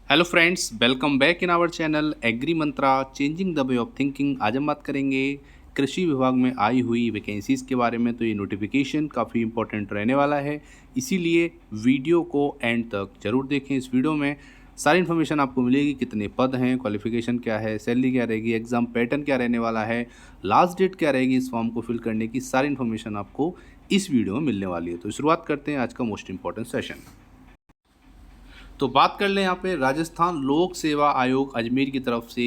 Hello friends, welcome back in our channel Agri Mantra changing the way of thinking. आज हम बात करेंगे कृषि विभाग में आई हुई वैकेंसीज़ के बारे में। तो ये नोटिफिकेशन काफ़ी इंपॉर्टेंट रहने वाला है, इसीलिए वीडियो को एंड तक ज़रूर देखें। इस वीडियो में सारी इन्फॉर्मेशन आपको मिलेगी, कितने पद हैं, क्वालिफिकेशन क्या है, सैलरी क्या रहेगी, एग्ज़ाम पैटर्न क्या रहने वाला है, लास्ट डेट क्या रहेगी इस फॉर्म को फिल करने की, सारी इन्फॉर्मेशन आपको इस वीडियो में मिलने वाली है। तो शुरुआत करते हैं आज का मोस्ट इंपॉर्टेंट सेशन। तो बात कर लें यहाँ पे राजस्थान लोक सेवा आयोग अजमेर की तरफ से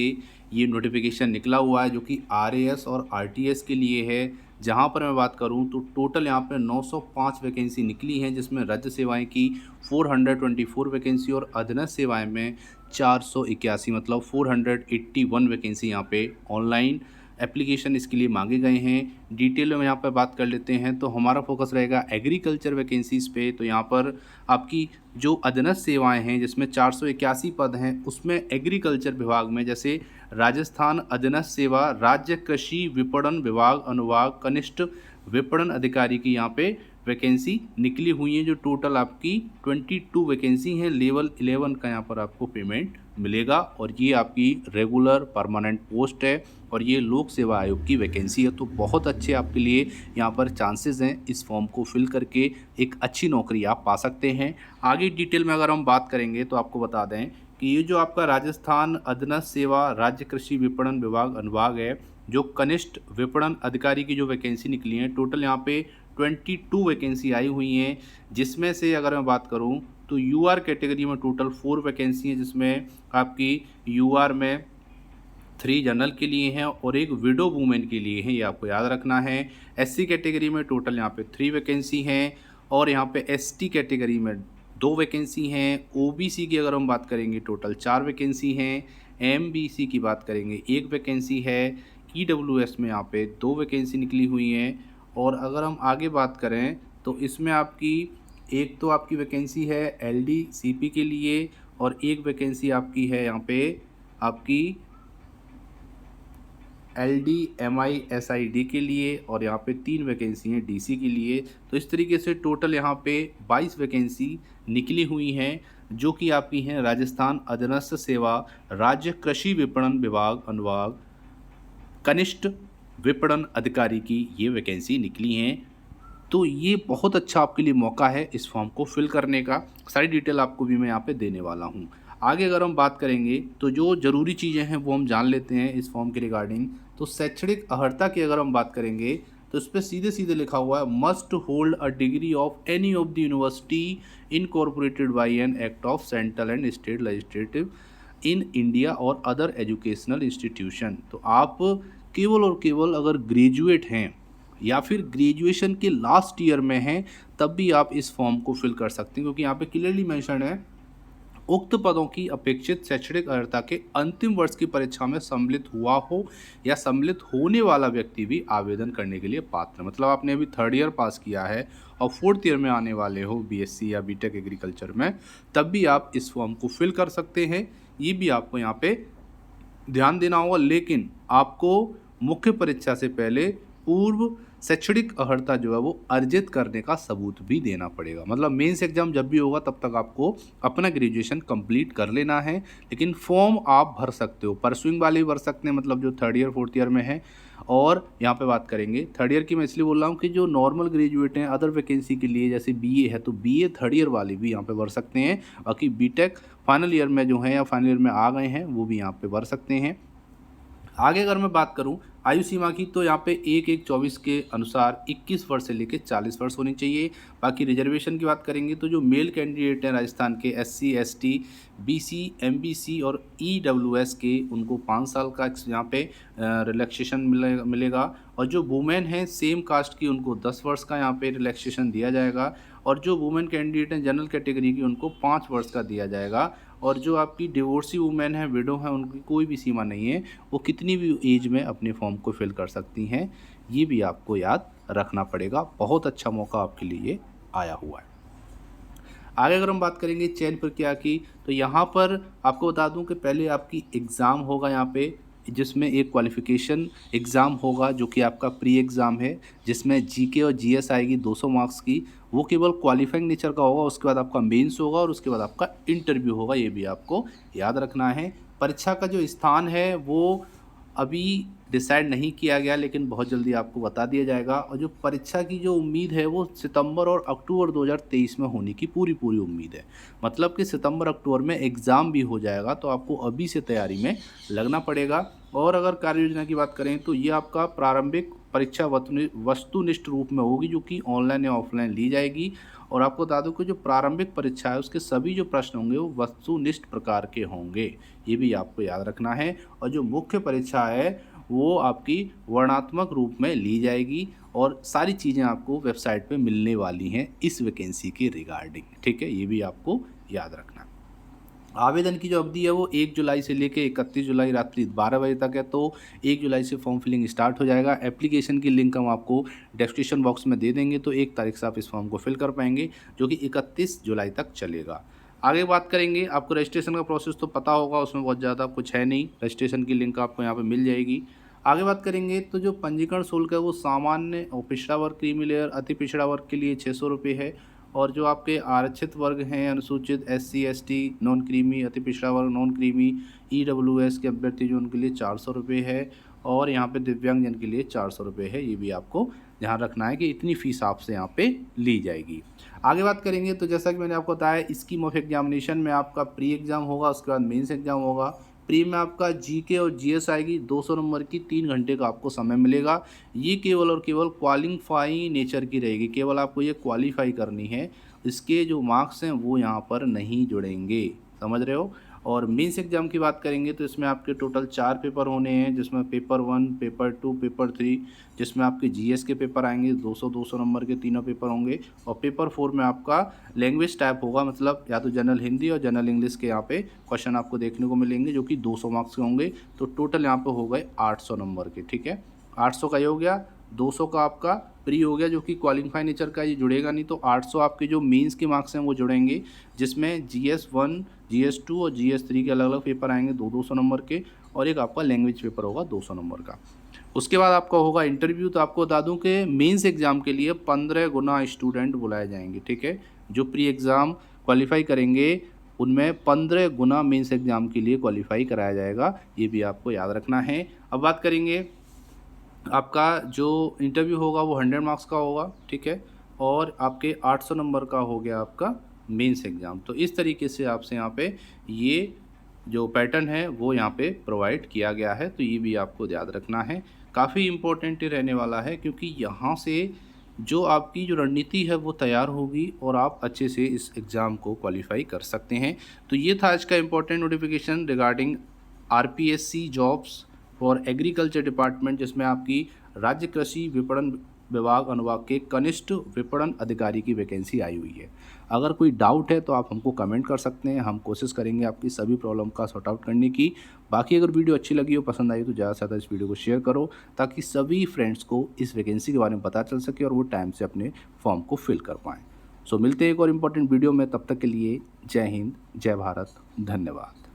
ये नोटिफिकेशन निकला हुआ है, जो कि आरएएस और आरटीएस के लिए है। जहाँ पर मैं बात करूँ तो टोटल यहाँ पे 905 वैकेंसी निकली हैं, जिसमें राज्य सेवाएं की 424 वैकेंसी और अधीनस्थ सेवाएं में 481 मतलब 481 वैकेंसी यहाँ पे ऑनलाइन एप्लीकेशन इसके लिए मांगे गए हैं। डिटेल में यहाँ पर बात कर लेते हैं तो हमारा फोकस रहेगा एग्रीकल्चर वैकेंसीज़ पे। तो यहाँ पर आपकी जो अधीनस्थ सेवाएं हैं, जिसमें 481 पद हैं, उसमें एग्रीकल्चर विभाग में जैसे राजस्थान अधीनस्थ सेवा राज्य कृषि विपणन विभाग अनुभाग कनिष्ठ विपणन अधिकारी की यहाँ पे वैकेंसी निकली हुई है, जो टोटल आपकी 22 वैकेंसी हैं। लेवल 11 का यहाँ पर आपको पेमेंट मिलेगा और ये आपकी रेगुलर परमानेंट पोस्ट है और ये लोक सेवा आयोग की वैकेंसी है। तो बहुत अच्छे आपके लिए यहाँ पर चांसेस हैं, इस फॉर्म को फिल करके एक अच्छी नौकरी आप पा सकते हैं। आगे डिटेल में अगर हम बात करेंगे तो आपको बता दें कि ये जो आपका राजस्थान अधीनस्थ सेवा राज्य कृषि विपणन विभाग अनुभाग है, जो कनिष्ठ विपणन अधिकारी की जो वैकेंसी निकली है, टोटल यहाँ पे 22 वैकेंसी आई हुई हैं। जिसमें से अगर मैं बात करूँ तो यूआर कैटेगरी में टोटल 4 वैकेंसी हैं, जिसमें आपकी यूआर में 3 जनरल के लिए हैं और एक विडो वुमेन के लिए हैं, ये आपको याद रखना है। एससी कैटेगरी में टोटल यहाँ पे 3 वैकेंसी हैं और यहाँ पे एसटी कैटेगरी में 2 वैकेंसी हैं। ओबीसी की अगर हम बात करेंगे टोटल 4 वैकेंसी हैं। एमबीसी की बात करेंगे 1 वैकेंसी है। ईडब्ल्यूएस में यहाँ पे 2 वैकेंसी निकली हुई हैं। और अगर हम आगे बात करें तो इसमें आपकी एक तो आपकी वैकेंसी है एलडीसीपी के लिए और एक वैकेंसी आपकी है यहाँ पे आपकी LDMISID के लिए और यहाँ पे 3 वैकेंसी हैं DC के लिए। तो इस तरीके से टोटल यहाँ पे 22 वैकेंसी निकली हुई हैं, जो कि आपकी हैं राजस्थान अधीनस्थ सेवा राज्य कृषि विपणन विभाग अनुभाग कनिष्ठ विपणन अधिकारी की ये वैकेंसी निकली हैं। तो ये बहुत अच्छा आपके लिए मौका है इस फॉर्म को फिल करने का। सारी डिटेल आपको भी मैं यहाँ पे देने वाला हूँ। आगे अगर हम बात करेंगे तो जो ज़रूरी चीज़ें हैं वो हम जान लेते हैं इस फॉर्म के रिगार्डिंग। तो शैक्षणिक अर्हता की अगर हम बात करेंगे तो इस पर सीधे सीधे लिखा हुआ है must hold a degree of any of the university incorporated by an act of central and state legislative in India और अदर एजुकेशनल इंस्टीट्यूशन। तो आप केवल और केवल अगर ग्रेजुएट हैं या फिर ग्रेजुएशन के लास्ट ईयर में हैं तब भी आप इस फॉर्म को फिल कर सकते हैं, क्योंकि यहाँ पे क्लियरली मेंशन है उक्त पदों की अपेक्षित शैक्षणिक अर्हता के अंतिम वर्ष की परीक्षा में सम्मिलित हुआ हो या सम्मिलित होने वाला व्यक्ति भी आवेदन करने के लिए पात्र। मतलब आपने अभी 3rd ईयर पास किया है और 4th ईयर में आने वाले हो बीएससी या बीटेक एग्रीकल्चर में, तब भी आप इस फॉर्म को फिल कर सकते हैं। ये भी आपको यहाँ पे ध्यान देना होगा, लेकिन आपको मुख्य परीक्षा से पहले पूर्व शैक्षणिक अर्हता जो है वो अर्जित करने का सबूत भी देना पड़ेगा। मतलब मेंस एग्जाम जब भी होगा तब तक आपको अपना ग्रेजुएशन कंप्लीट कर लेना है, लेकिन फॉर्म आप भर सकते हो। परसुइंग वाले भी भर सकते हैं, मतलब जो 3rd ईयर 4th ईयर में है। और यहाँ पे बात करेंगे 3rd ईयर की, मैं इसलिए बोल रहा हूँ कि जो नॉर्मल ग्रेजुएट हैं अदर वैकेंसी के लिए, जैसे बीए है तो बीए 3rd ईयर वाले भी यहाँ पे भर सकते हैं। बाकी बीटेक फाइनल ईयर में जो है या फाइनल ईयर में आ गए हैं वो भी यहाँ पे भर सकते हैं। आगे अगर मैं बात करूं आयु सीमा की तो यहाँ पे 1/1/24 के अनुसार 21 वर्ष से लेकर 40 वर्ष होनी चाहिए। बाकी रिजर्वेशन की बात करेंगे तो जो मेल कैंडिडेट हैं राजस्थान के SC ST BC MBC और EWS के, उनको 5 साल का यहाँ पे रिलैक्सेशन मिलेगा। और जो वुमेन हैं सेम कास्ट की, उनको 10 वर्ष का यहाँ पे रिलैक्सेशन दिया जाएगा। और जो वुमेन कैंडिडेट हैं जनरल कैटेगरी की, उनको 5 वर्ष का दिया जाएगा। और जो आपकी डिवोर्सी वुमेन है, विडो है, उनकी कोई भी सीमा नहीं है, वो कितनी भी एज में अपने फॉर्म को फिल कर सकती हैं। ये भी आपको याद रखना पड़ेगा। बहुत अच्छा मौका आपके लिए आया हुआ है। आगे अगर हम बात करेंगे चयन प्रक्रिया की तो यहाँ पर आपको बता दूं कि पहले आपकी एग्ज़ाम होगा यहाँ पे जिसमें एक क्वालिफ़िकेशन एग्ज़ाम होगा जो कि आपका प्री एग्ज़ाम है, जिसमें जीके और जीएस आएगी 200 मार्क्स की। वो केवल क्वालिफ़ाइंग नेचर का होगा, उसके बाद आपका मेंस होगा और उसके बाद आपका इंटरव्यू होगा, ये भी आपको याद रखना है। परीक्षा का जो स्थान है वो अभी डिसाइड नहीं किया गया, लेकिन बहुत जल्दी आपको बता दिया जाएगा। और जो परीक्षा की जो उम्मीद है वो सितंबर और अक्टूबर 2023 में होने की पूरी उम्मीद है। मतलब कि सितंबर अक्टूबर में एग्ज़ाम भी हो जाएगा, तो आपको अभी से तैयारी में लगना पड़ेगा। और अगर कार्य योजना की बात करें तो ये आपका प्रारंभिक परीक्षा वस्तुनिष्ठ रूप में होगी, जो कि ऑनलाइन या ऑफलाइन ली जाएगी। और आपको बता दूं कि जो प्रारंभिक परीक्षा है उसके सभी जो प्रश्न होंगे वो वस्तुनिष्ठ प्रकार के होंगे, ये भी आपको याद रखना है। और जो मुख्य परीक्षा है वो आपकी वर्णनात्मक रूप में ली जाएगी और सारी चीज़ें आपको वेबसाइट पे मिलने वाली हैं इस वैकेंसी के रिगार्डिंग, ठीक है, ये भी आपको याद रखना है। आवेदन की जो अवधि है वो 1 जुलाई से लेकर 31 जुलाई रात्रि 12 बजे तक है। तो 1 जुलाई से फॉर्म फिलिंग स्टार्ट हो जाएगा। एप्लीकेशन की लिंक हम आपको डिस्क्रिप्शन बॉक्स में दे देंगे, तो 1 तारीख से आप इस फॉर्म को फिल कर पाएंगे, जो कि 31 जुलाई तक चलेगा। आगे बात करेंगे, आपको रजिस्ट्रेशन का प्रोसेस तो पता होगा, उसमें बहुत ज़्यादा कुछ है नहीं। रजिस्ट्रेशन की लिंक आपको यहाँ पर मिल जाएगी। आगे बात करेंगे तो जो पंजीकरण शुल्क है वो सामान्य और पिछड़ा वर्ग, क्रीमी लेयर, अति पिछड़ा वर्ग के लिए 600 रुपये है। और जो आपके आरक्षित वर्ग हैं, अनुसूचित, SC ST, नॉन क्रीमी, अति पिछड़ा वर्ग, नॉन क्रीमी, EWS के अभ्यर्थी जो उनके लिए 400 रुपये है। और यहाँ पे दिव्यांगजन के लिए 400 रुपये है। ये भी आपको ध्यान रखना है कि इतनी फ़ीस आपसे यहाँ पे ली जाएगी। आगे बात करेंगे तो जैसा कि मैंने आपको बताया, स्कीम ऑफ एग्जामिनेशन में आपका प्री एग्ज़ाम होगा, उसके बाद मेंस एग्ज़ाम होगा। प्री में आपका जीके और जीएस आएगी, 200 नंबर की, 3 घंटे का आपको समय मिलेगा। ये केवल और केवल क्वालिफाई नेचर की रहेगी, केवल आपको ये क्वालिफाई करनी है, इसके जो मार्क्स हैं वो यहाँ पर नहीं जुड़ेंगे, समझ रहे हो। और मेंस एग्ज़ाम की बात करेंगे तो इसमें आपके टोटल 4 पेपर होने हैं, जिसमें पेपर 1, पेपर 2, पेपर 3, जिसमें आपके जीएस के पेपर आएंगे 200 नंबर के तीनों पेपर होंगे। और पेपर 4 में आपका लैंग्वेज टाइप होगा, मतलब या तो जनरल हिंदी और जनरल इंग्लिश के यहाँ पे क्वेश्चन आपको देखने को मिलेंगे, जो कि 200 मार्क्स के होंगे। तो टोटल यहाँ पे हो गए 800 नंबर के, ठीक है। 800 का ये हो गया, 200 का आपका प्री हो गया, जो कि क्वालिफाई नेचर का, ये जुड़ेगा नहीं। तो 800 आपके जो मेंस के मार्क्स हैं वो जुड़ेंगे, जिसमें GS1, GS2 और GS3 के अलग अलग पेपर आएंगे 200 नंबर के। और एक आपका लैंग्वेज पेपर होगा 200 नंबर का। उसके बाद आपका होगा इंटरव्यू। तो आपको बता दूं कि मेंस एग्ज़ाम के लिए 15 गुना स्टूडेंट बुलाए जाएंगे, ठीक है। जो प्री एग्ज़ाम क्वालिफाई करेंगे उनमें 15 गुना मेंस एग्ज़ाम के लिए क्वालिफाई कराया जाएगा, ये भी आपको याद रखना है। अब बात करेंगे, आपका जो इंटरव्यू होगा वो 100 मार्क्स का होगा, ठीक है। और आपके 800 नंबर का हो गया आपका मेंस एग्ज़ाम। तो इस तरीके से आपसे यहाँ पे ये जो पैटर्न है वो यहाँ पे प्रोवाइड किया गया है, तो ये भी आपको याद रखना है। काफ़ी इम्पोर्टेंट रहने वाला है, क्योंकि यहाँ से जो आपकी जो रणनीति है वो तैयार होगी और आप अच्छे से इस एग्ज़ाम को क्वालिफाई कर सकते हैं। तो ये था आज का important notification regarding RPSC jobs for agriculture department, जिसमें आपकी राज्य कृषि विपणन विभाग अनुभाग के कनिष्ठ विपणन अधिकारी की वैकेंसी आई हुई है। अगर कोई डाउट है तो आप हमको कमेंट कर सकते हैं, हम कोशिश करेंगे आपकी सभी प्रॉब्लम का सॉर्ट आउट करने की। बाकी अगर वीडियो अच्छी लगी हो, पसंद आई, तो ज़्यादा से ज़्यादा इस वीडियो को शेयर करो, ताकि सभी फ्रेंड्स को इस वैकेंसी के बारे में पता चल सके और वो टाइम से अपने फॉर्म को फिल कर पाएँ। सो मिलते हैं एक और इम्पोर्टेंट वीडियो में, तब तक के लिए जय हिंद, जय भारत, धन्यवाद।